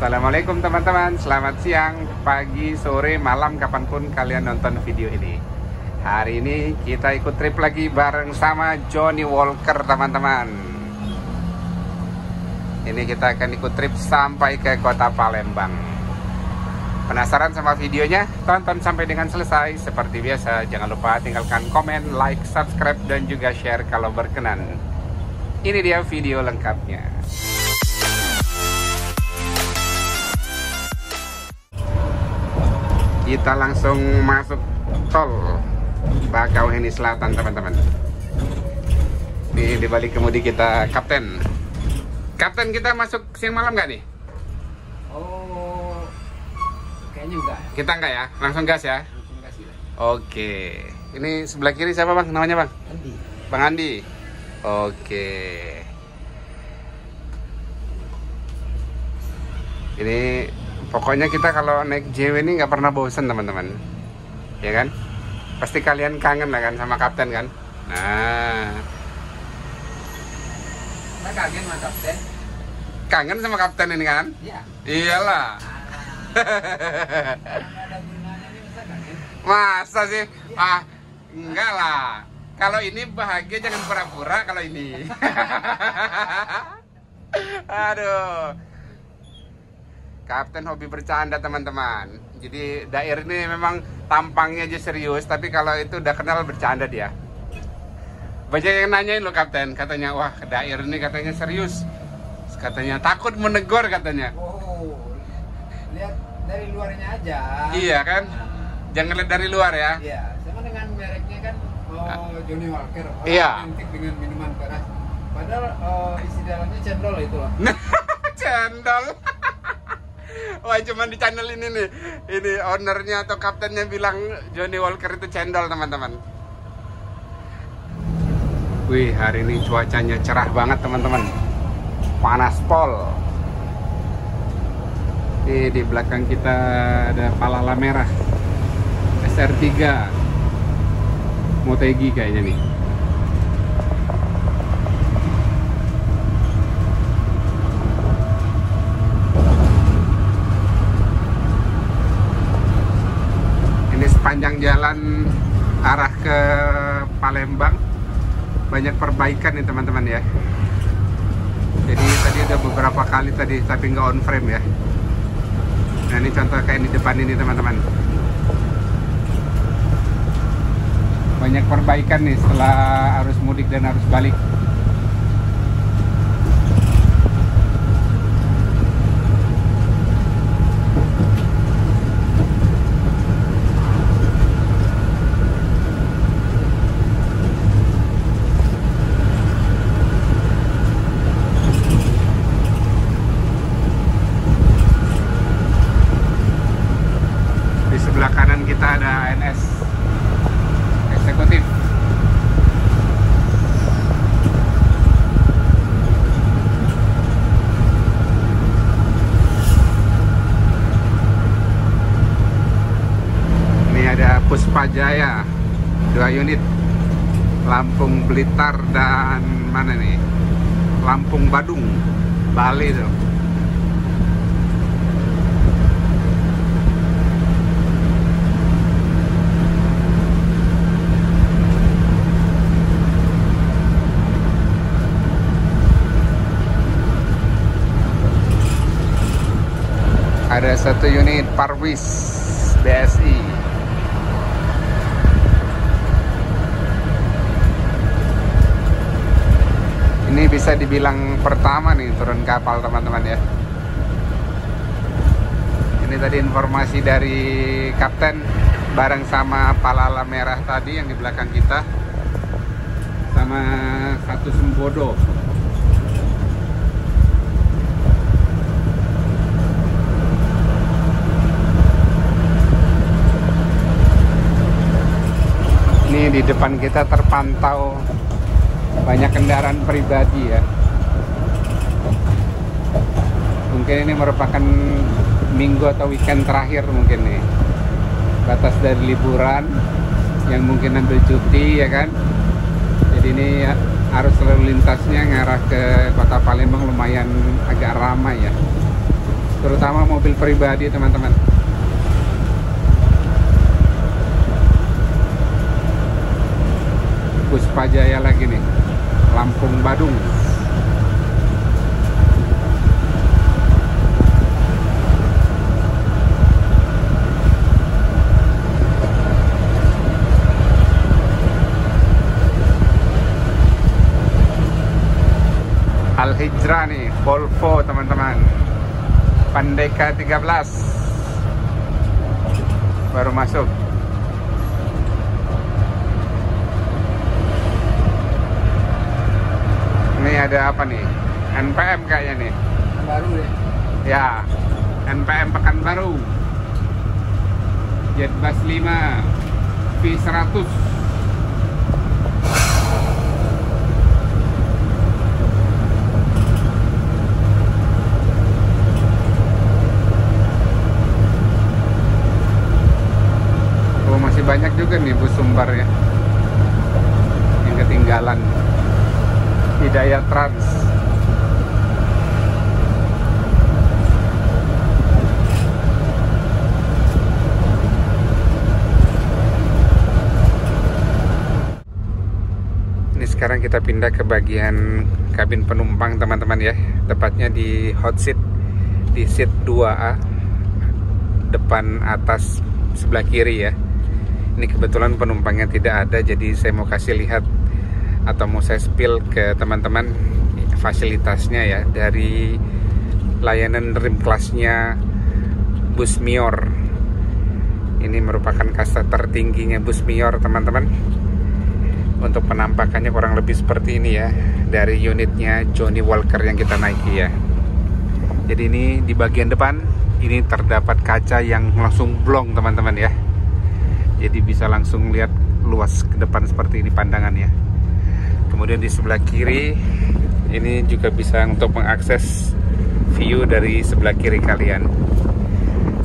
Assalamualaikum teman-teman, selamat siang, pagi, sore, malam, kapanpun kalian nonton video ini. Hari ini kita ikut trip lagi bareng sama Johnny Walker teman-teman. Ini kita akan ikut trip sampai ke kota Palembang. Penasaran sama videonya? Tonton sampai dengan selesai. Seperti biasa, jangan lupa tinggalkan komen, like, subscribe, dan juga share kalau berkenan. Ini dia video lengkapnya. Kita langsung masuk tol Bakauheni Selatan teman-teman. Ini di balik kemudi kita Kapten. Kapten, kita masuk siang malam nggak nih? Oh, kayaknya enggak. Kita enggak ya? Langsung gas ya? Langsung gas ya. Oke. Ini sebelah kiri siapa bang? Namanya bang? Andi. Bang Andi. Oke. Ini pokoknya kita kalau naik JW ini nggak pernah bosan teman-teman, ya kan? Pasti kalian kangen lah kan sama Kapten kan? Nah, Saya kaget sama Kapten. kangen sama Kapten ini kan? Iya. Iyalah. Ada gunanya nih masa kaget. Masa sih? Ah, enggak lah. Kalau ini bahagia jangan pura-pura kalau ini. Aduh. Kapten hobi bercanda teman-teman. Jadi Dair ini memang tampangnya aja serius, tapi kalau itu udah kenal bercanda dia. Banyak yang nanyain lo Kapten, katanya wah Dair ini katanya serius, katanya takut menegur katanya. Oh, lihat dari luarnya aja. Iya kan? Jangan lihat dari luar ya. Iya, sama dengan mereknya kan Johnny Walker. Iya. Identik dengan minuman keras. Padahal isi dalamnya cendol itu loh. Cendol. Wah, cuman di channel ini nih, ini ownernya atau kaptennya bilang Johnny Walker itu cendol teman-teman. Wih, hari ini cuacanya cerah banget teman-teman, panas pol. Ini di belakang kita ada Palala Merah SR3 Motegi kayaknya nih. Sepanjang jalan arah ke Palembang banyak perbaikan nih teman-teman ya. Jadi tadi ada beberapa kali tadi tapi nggak on frame ya. Nah ini contoh kayak di depan ini teman-teman. Banyak perbaikan nih setelah arus mudik dan arus balik. Kanan kita ada ANS eksekutif. Ini ada Puspa Jaya 2 unit, Lampung Blitar dan mana nih, Lampung Badung Bali tuh. Ada 1 unit Parwis BSI. Ini bisa dibilang pertama nih turun kapal teman-teman ya. Ini tadi informasi dari Kapten bareng sama Palala Merah tadi yang di belakang kita, sama 1 Sembodo. Ini di depan kita terpantau banyak kendaraan pribadi ya. Mungkin ini merupakan minggu atau weekend terakhir mungkin nih. Batas dari liburan yang mungkin ambil cuti ya kan. Jadi ini arus lalu lintasnya ngarah ke kota Palembang lumayan agak ramai ya. terutama mobil pribadi teman-teman. Puspa Jaya lagi nih, Lampung Badung. Al-Hijrah nih, Volvo teman-teman, Pandeka 13 baru masuk. Ini ada apa nih? NPM kayaknya nih. Baru deh. Ya, NPM Pekanbaru. Jetbus 5 V100. Oh, masih banyak juga nih bus Sumbar ya yang ketinggalan. Hidayat Trans. Ini sekarang kita pindah ke bagian kabin penumpang teman-teman ya. Tepatnya di hot seat, di seat 2A, depan atas sebelah kiri ya. Ini kebetulan penumpangnya tidak ada, jadi saya mau kasih lihat atau mau saya spill ke teman-teman fasilitasnya ya, dari layanan dream class-nya bus Mior. Ini merupakan kasta tertingginya bus Mior teman-teman. Untuk penampakannya kurang lebih seperti ini ya, dari unitnya Johnny Walker yang kita naiki ya. Jadi ini di bagian depan ini terdapat kaca yang langsung blong teman-teman ya. Jadi bisa langsung lihat luas ke depan seperti ini pandangannya. Kemudian di sebelah kiri ini juga bisa untuk mengakses view dari sebelah kiri kalian.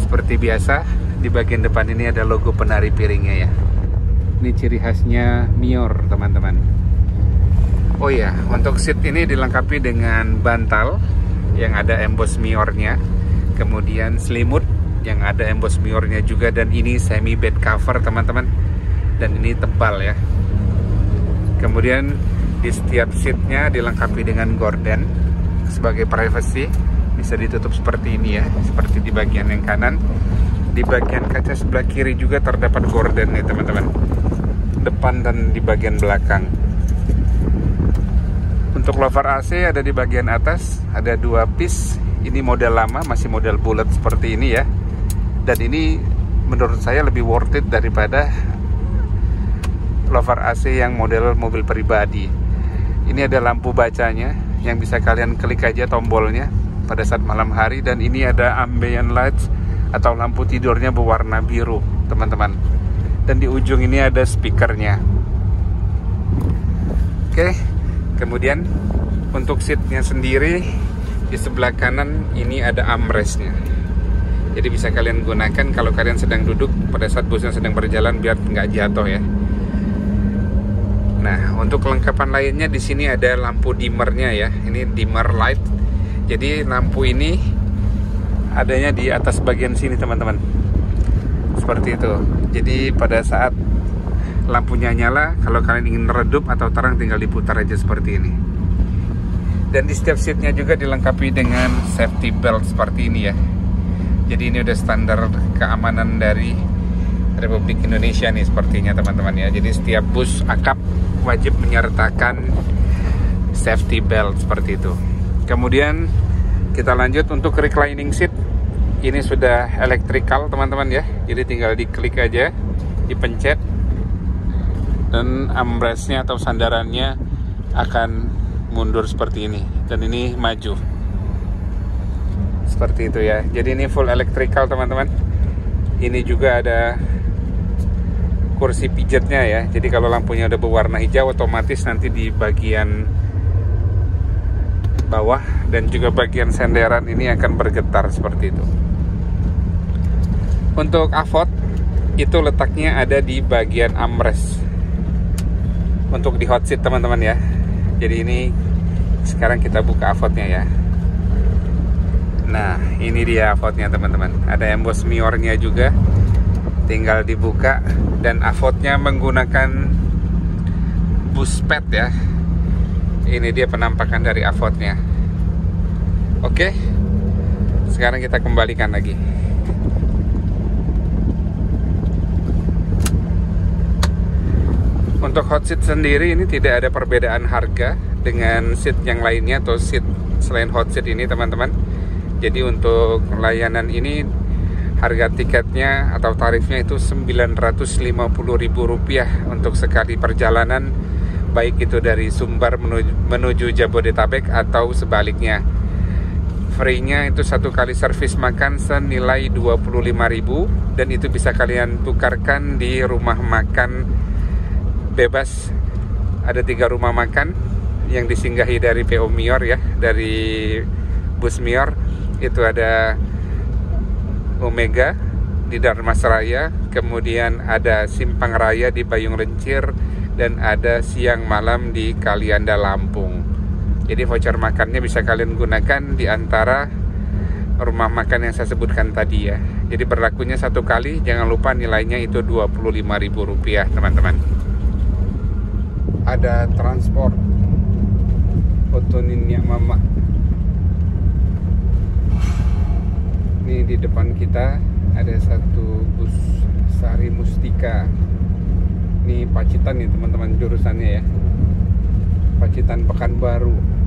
Seperti biasa di bagian depan ini ada logo penari piringnya ya. Ini ciri khasnya Mior teman-teman. Oh ya, untuk seat ini dilengkapi dengan bantal yang ada emboss Miornya. Kemudian selimut yang ada emboss Miornya juga, dan ini semi bed cover teman-teman, dan ini tebal ya. Kemudian di setiap seatnya dilengkapi dengan gorden sebagai privacy, bisa ditutup seperti ini ya, seperti di bagian yang kanan. Di bagian kaca sebelah kiri juga terdapat gorden nih teman-teman, depan dan di bagian belakang. Untuk lover AC ada di bagian atas, ada 2 piece. Ini model lama, masih model bulat seperti ini ya. Dan ini menurut saya lebih worth it daripada lover AC yang model mobil pribadi. Ini ada lampu bacanya yang bisa kalian klik aja tombolnya pada saat malam hari. Dan ini ada ambient lights atau lampu tidurnya berwarna biru teman-teman. Dan di ujung ini ada speakernya. Oke, kemudian untuk seatnya sendiri di sebelah kanan ini ada armrestnya. Jadi bisa kalian gunakan kalau kalian sedang duduk pada saat busnya sedang berjalan biar nggak jatuh ya. Nah, untuk kelengkapan lainnya di sini ada lampu dimmernya ya. Ini dimmer light. Jadi lampu ini adanya di atas bagian sini teman-teman. Seperti itu. Jadi pada saat lampunya nyala, kalau kalian ingin redup atau terang tinggal diputar aja seperti ini. Dan di setiap seatnya juga dilengkapi dengan safety belt seperti ini ya. Jadi ini udah standar keamanan dari Republik Indonesia nih sepertinya teman-teman ya. Jadi setiap bus akap wajib menyertakan safety belt seperti itu. Kemudian kita lanjut untuk reclining seat. Ini sudah electrical teman-teman ya. Jadi tinggal diklik aja, dipencet, dan armrestnya atau sandarannya akan mundur seperti ini. Dan ini maju seperti itu ya. Jadi ini full electrical teman-teman. Ini juga ada kursi pijatnya ya. Jadi kalau lampunya udah berwarna hijau, otomatis nanti di bagian bawah dan juga bagian senderan ini akan bergetar seperti itu. Untuk avot itu letaknya ada di bagian armrest untuk di hot seat teman-teman ya. Jadi ini sekarang kita buka avotnya ya. Nah, ini dia avotnya teman-teman. Ada emboss Mior-nya juga. Tinggal dibuka, dan avotnya menggunakan bus pad ya. Ini dia penampakan dari avotnya. Oke. Sekarang kita kembalikan lagi. Untuk hot seat sendiri ini tidak ada perbedaan harga dengan seat yang lainnya atau seat selain hot seat ini teman-teman. Jadi untuk layanan ini harga tiketnya atau tarifnya itu Rp950.000 untuk sekali perjalanan, baik itu dari Sumbar menuju Jabodetabek atau sebaliknya. Free-nya itu satu kali servis makan senilai Rp25.000, dan itu bisa kalian tukarkan di rumah makan bebas. Ada 3 rumah makan yang disinggahi dari PO Mior ya, dari bus Mior. Itu ada Omega di Darmasraya, kemudian ada Simpang Raya di Payung Rencir, dan ada Siang Malam di Kalianda Lampung. Jadi voucher makannya bisa kalian gunakan di antara rumah makan yang saya sebutkan tadi ya. Jadi berlakunya satu kali, jangan lupa nilainya itu Rp25.000 teman-teman. Ada transport Otoninnya Mama. Ini di depan kita ada satu bus Sari Mustika. Ini Pacitan nih teman-teman jurusannya ya. Pacitan Pekanbaru.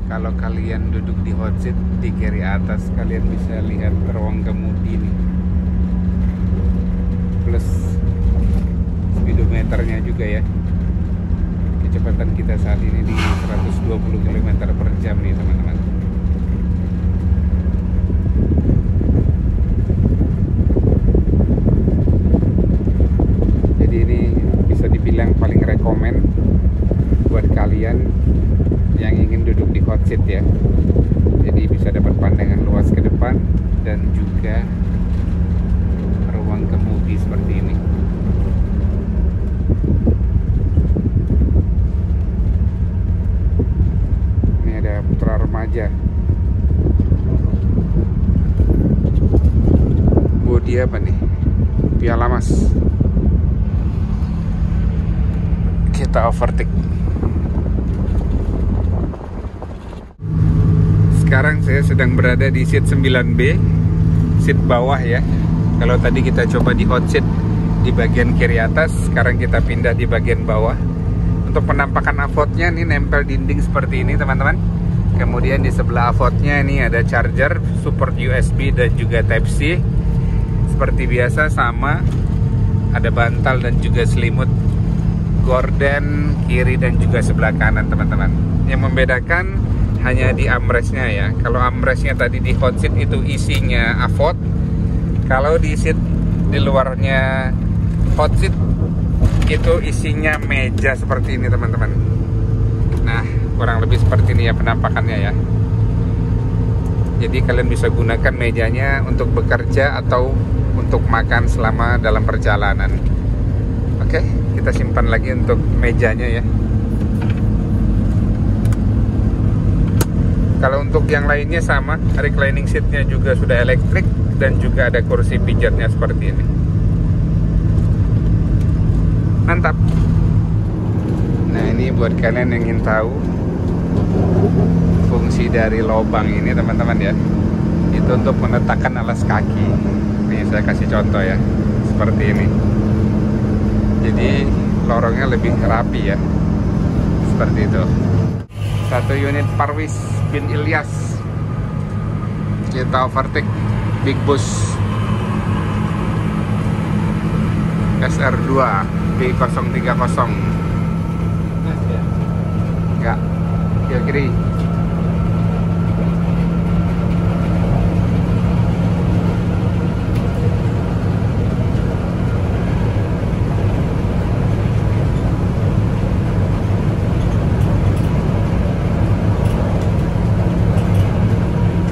Kalau kalian duduk di hot seat di kiri atas, kalian bisa lihat ruang kemudi nih, plus speedometernya juga ya. Kecepatan kita saat ini di 120 km per jam nih teman-teman. Jadi ini bisa dibilang paling rekomen buat kalian yang ingin duduk di hot seat ya. Jadi bisa dapat pandangan luas ke depan dan juga ruang kemudi seperti ini. Ini ada Putra Remaja. Bodi apa nih? Piala Mas. Kita overtake. Sekarang saya sedang berada di seat 9B, seat bawah ya. Kalau tadi kita coba di hot seat di bagian kiri atas, sekarang kita pindah di bagian bawah. Untuk penampakan avotnya ini nempel dinding seperti ini teman-teman. Kemudian di sebelah avotnya ini ada charger, support USB dan juga Type-C. Seperti biasa sama, ada bantal dan juga selimut gorden kiri dan juga sebelah kanan teman-teman. Yang membedakan hanya di armrestnya ya. Kalau armrestnya tadi di hot seat itu isinya avot, kalau di seat di luarnya hot seat itu isinya meja seperti ini teman-teman. Nah, kurang lebih seperti ini ya penampakannya ya. Jadi kalian bisa gunakan mejanya untuk bekerja atau untuk makan selama dalam perjalanan. Oke, kita simpan lagi untuk mejanya ya. Kalau untuk yang lainnya sama, reclining seatnya juga sudah elektrik dan juga ada kursi pijatnya seperti ini. Mantap. Nah, ini buat kalian yang ingin tahu fungsi dari lubang ini teman-teman ya. Itu untuk meletakkan alas kaki. Nih saya kasih contoh ya, seperti ini. Jadi lorongnya lebih rapi ya, seperti itu. Satu unit Parwis bin Ilyas. Kita overtake Big Bus SR2 B030. Enggak, kiri.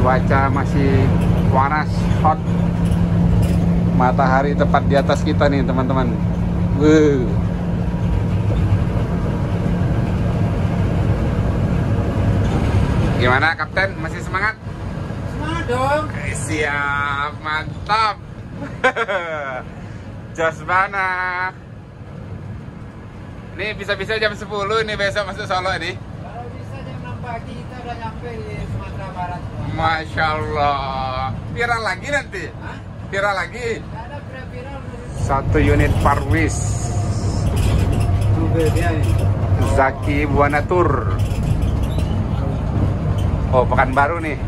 Cuaca masih panas, hot. Matahari tepat di atas kita nih teman-teman. Gimana Kapten? Masih semangat? Semangat dong. Siap, mantap. Jos banget. Ini bisa-bisa jam 10 ini besok masuk Solo nih. Kalau bisa jam 6 pagi kita udah nyampe di Sumatera Barat. Masya Allah. Viral lagi nanti? Hah? Viral lagi? Gak ada viral. 1 unit Parwis Dia nih. Zaki Buanatur. Oh, Pekanbaru nih.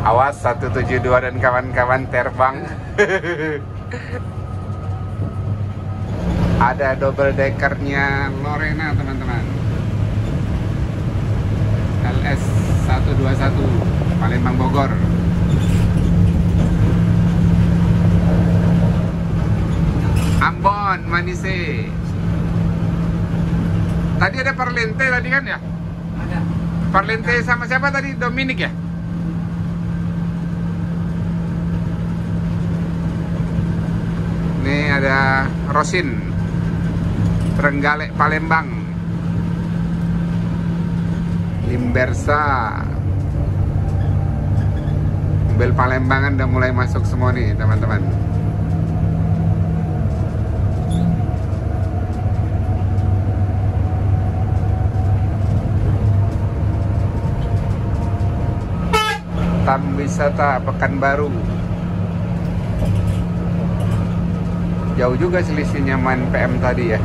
Awas 172 dan kawan-kawan terbang. Ada double deckernya Lorena teman-teman. LS 121 Palembang Bogor. Ambon Manise. Tadi ada Parlente tadi kan ya? Ada. Parlente sama siapa tadi? Dominic ya? Ini ada Rosin Trenggalek Palembang, Limbersa. Mobil Palembangan udah mulai masuk semua nih teman-teman. Tam wisata Pekanbaru. Jauh juga selisihnya main PM tadi ya.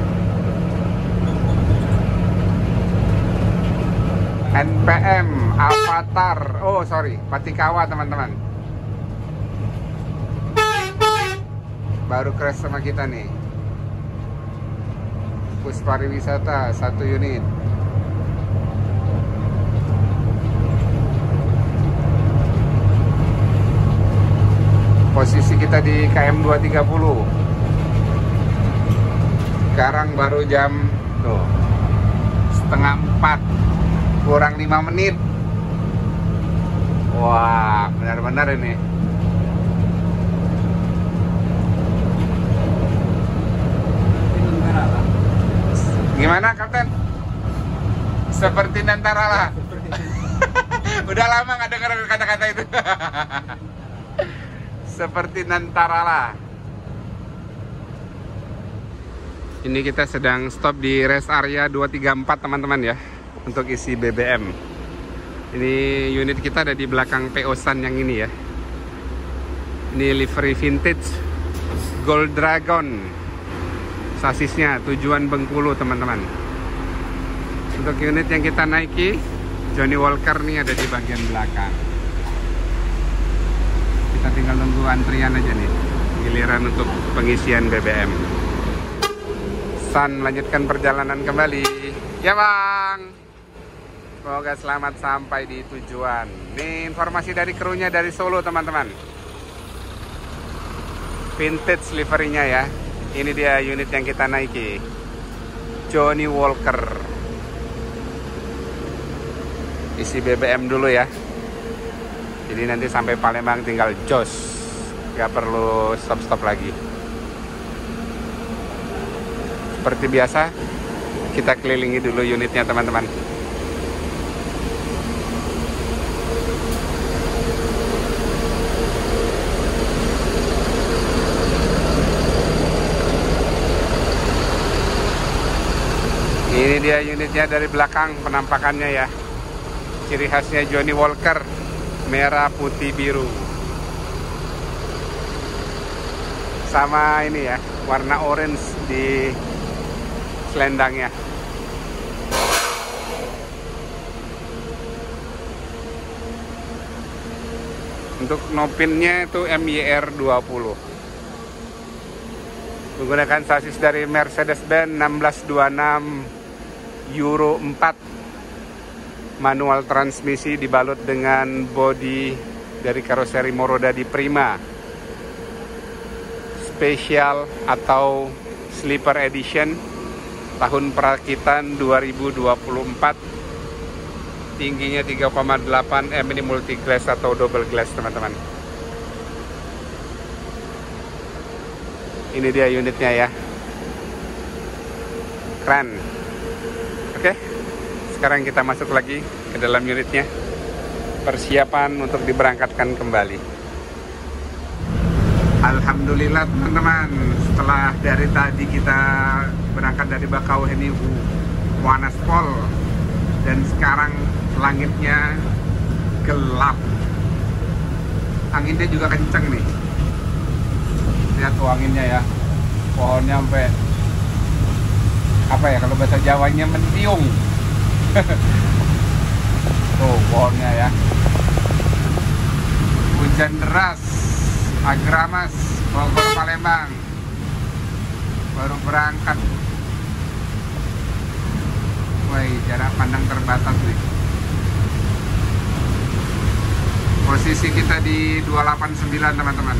NPM Avatar. Oh sorry, Patikawa teman-teman. Baru crash sama kita nih. Bus pariwisata 1 unit. Posisi kita di KM 230. Sekarang baru jam tuh 3:30, kurang 5 menit. Wah, benar-benar ini. Gimana Kapten? Seperti Nantara lah. Udah lama nggak dengar kata-kata itu. Seperti Nantara lah. Ini kita sedang stop di rest area 234 teman-teman ya, untuk isi BBM. Ini unit kita ada di belakang PO San yang ini ya. Ini livery vintage Gold Dragon. Sasisnya tujuan Bengkulu teman-teman. Untuk unit yang kita naiki Johnny Walker nih ada di bagian belakang. Kita tinggal nunggu antrian aja nih, giliran untuk pengisian BBM. San melanjutkan perjalanan kembali. Ya Bang. Semoga selamat sampai di tujuan. Ini informasi dari krunya dari Solo teman-teman. Vintage liverynya ya. Ini dia unit yang kita naiki, Johnny Walker. Isi BBM dulu ya. Jadi nanti sampai Palembang tinggal jos, gak perlu stop-stop lagi. Seperti biasa, kita kelilingi dulu unitnya teman-teman. Ini dia unitnya dari belakang penampakannya ya. Ciri khasnya Johnny Walker, merah putih biru. Sama ini ya, warna orange di selendangnya. Untuk nopinnya itu MYR 20. Menggunakan sasis dari Mercedes-Benz 1626 Euro 4. Manual transmisi dibalut dengan bodi dari karoseri Moroda di Prima. spesial atau sleeper edition tahun perakitan 2024. Tingginya 3,8 ini multi glass atau double glass teman-teman. Ini dia unitnya ya, keren. Oke, sekarang kita masuk lagi ke dalam unitnya, persiapan untuk diberangkatkan kembali. Alhamdulillah teman-teman, setelah dari tadi kita berangkat dari Bakauheni Wonosobo, dan sekarang langitnya gelap, anginnya juga kenceng nih. Lihat tuh anginnya ya, pohonnya sampai apa ya, kalau bahasa Jawanya mentiung. Tuh pohonnya ya. Hujan deras, Agramas, Bogor, Palembang. Baru berangkat. Woi, jarak pandang terbatas nih. Posisi kita di 289 teman-teman.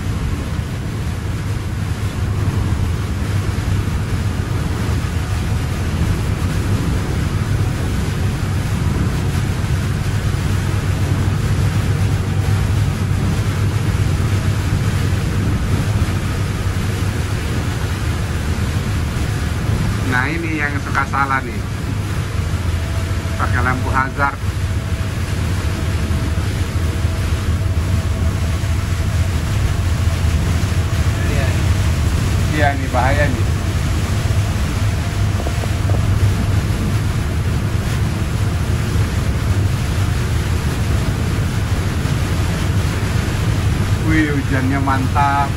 Nah ini yang suka salah nih, pakai lampu hazard. Iya nih, bahaya nih. Wih, hujannya mantap.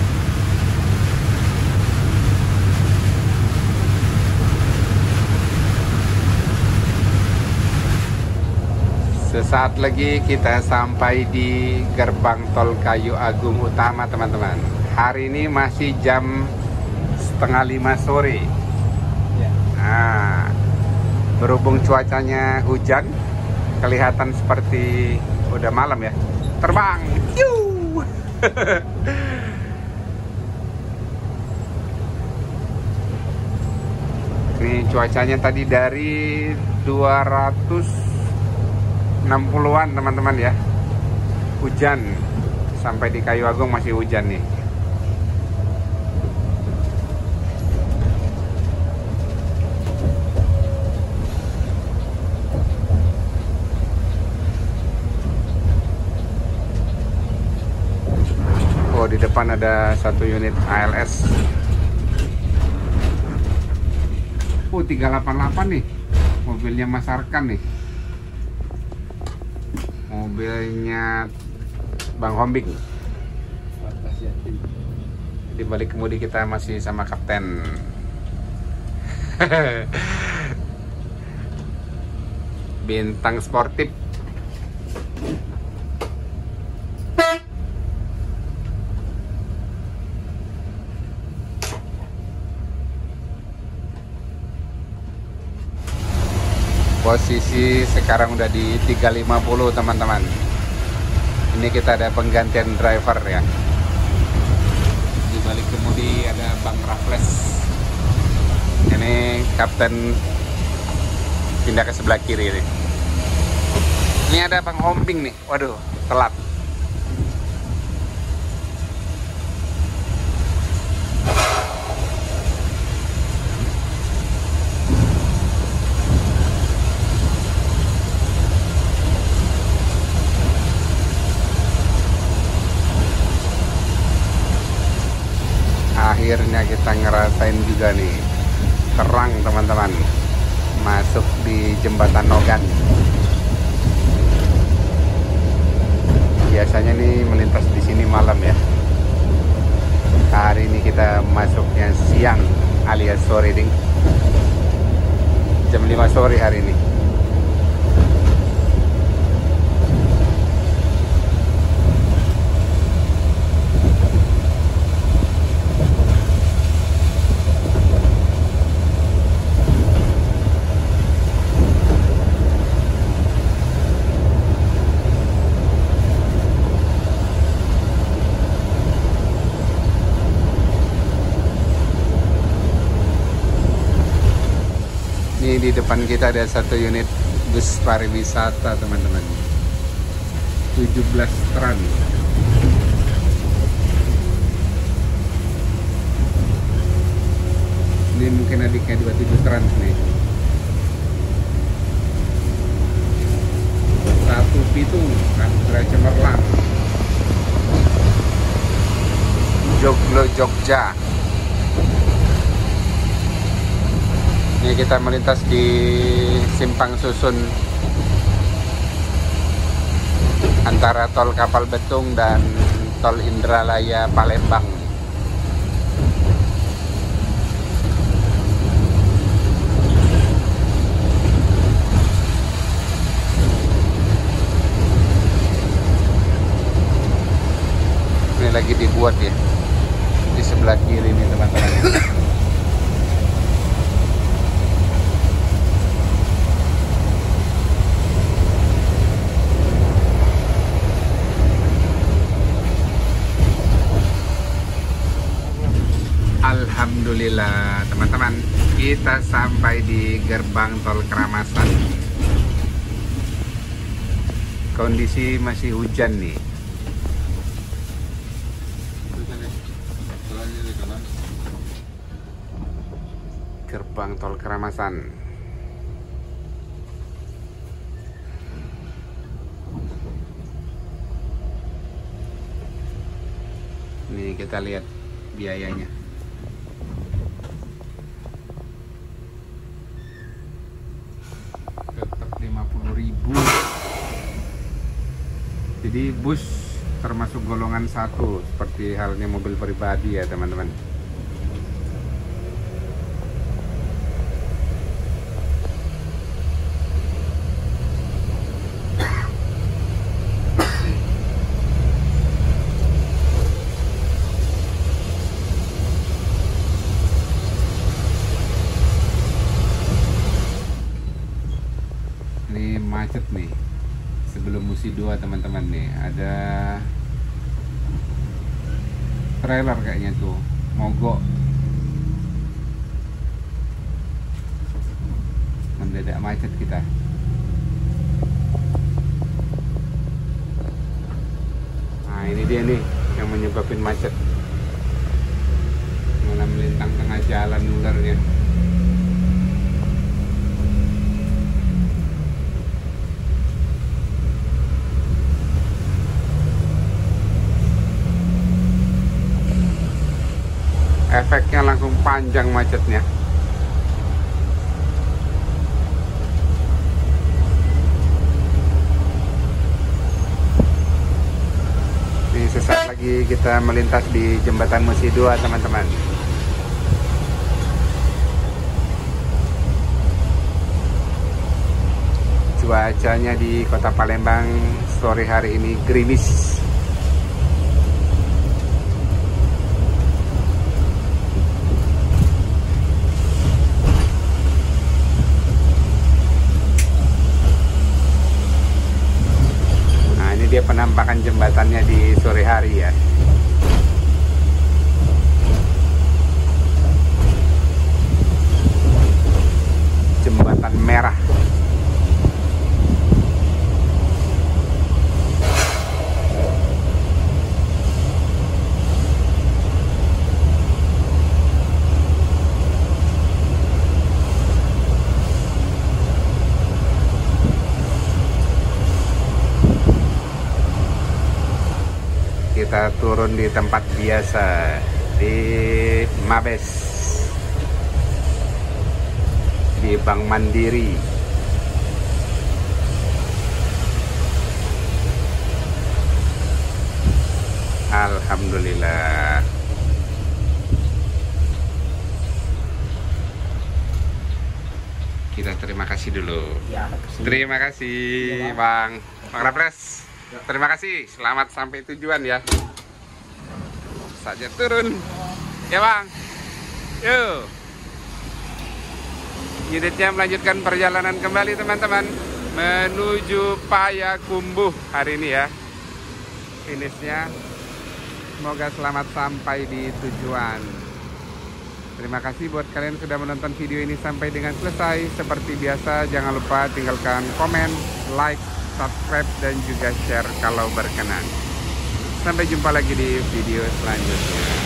Sesaat lagi kita sampai di gerbang tol Kayu Agung Utama teman-teman. Hari ini masih jam 4:30 sore. Nah, berhubung cuacanya hujan, kelihatan seperti udah malam ya. Terbang. Yuh. Ini cuacanya tadi dari 260-an teman-teman ya. Hujan. Sampai di Kayu Agung masih hujan nih. Oh, di depan ada satu unit ALS. 388 nih. Mobilnya Mas Arkan nih. Mobilnya Bang Hombing. Di balik kemudi kita masih sama kapten. Bintang sportif. Posisi sekarang udah di 350 teman-teman. Ini kita ada penggantian driver ya. Di balik kemudi ada Bang Raffles. Ini kapten pindah ke sebelah kiri nih. Ini ada Bang Hombing nih. Waduh, telat. Akhirnya kita ngerasain juga nih terang teman-teman, masuk di jembatan Nogan. Biasanya nih melintas di sini malam ya. Hari ini kita masuknya siang alias sore ding. Jam 5 sore hari ini. Ini di depan kita ada satu unit bus pariwisata teman-teman, 17 trans. Ini mungkin adiknya 27 trans nih. Satu Pitung, Andra Cemerlang, Joglo Jogja. Ini kita melintas di Simpang Susun antara tol Kapal Betung dan tol Indralaya Palembang. Ini lagi dibuat ya di sebelah kiri nih teman-teman. Alhamdulillah teman-teman, kita sampai di gerbang tol Keramasan. Kondisi masih hujan nih. Gerbang tol Keramasan. Nih kita lihat biayanya. Tetap 50.000. Jadi bus termasuk golongan 1, seperti halnya mobil pribadi ya teman-teman. Ini macet nih sebelum Musi 2 teman-teman. Nih ada trailer kayaknya tuh mogok, mendadak macet kita. Nah ini dia nih yang menyebabkan macet, malah melintang tengah jalan ularnya. Efeknya langsung panjang macetnya. Ini sesaat lagi kita melintas di jembatan Musi 2 teman-teman. Cuacanya di kota Palembang sore hari ini gerimis. Dia penampakan jembatannya di sore hari ya. Jembatan merah. Kita turun di tempat biasa, di Mabes, di Bank Mandiri. Alhamdulillah. Kita terima kasih dulu. Ya, Terima kasih Bang Rapres. Terima kasih, selamat sampai tujuan ya. Saja turun ya Bang. Yuk, unitnya melanjutkan perjalanan kembali teman-teman, menuju Payakumbuh hari ini ya. Finishnya, semoga selamat sampai di tujuan. Terima kasih buat kalian yang sudah menonton video ini sampai dengan selesai. Seperti biasa, jangan lupa tinggalkan komen, like, subscribe, dan juga share kalau berkenan. Sampai jumpa lagi di video selanjutnya.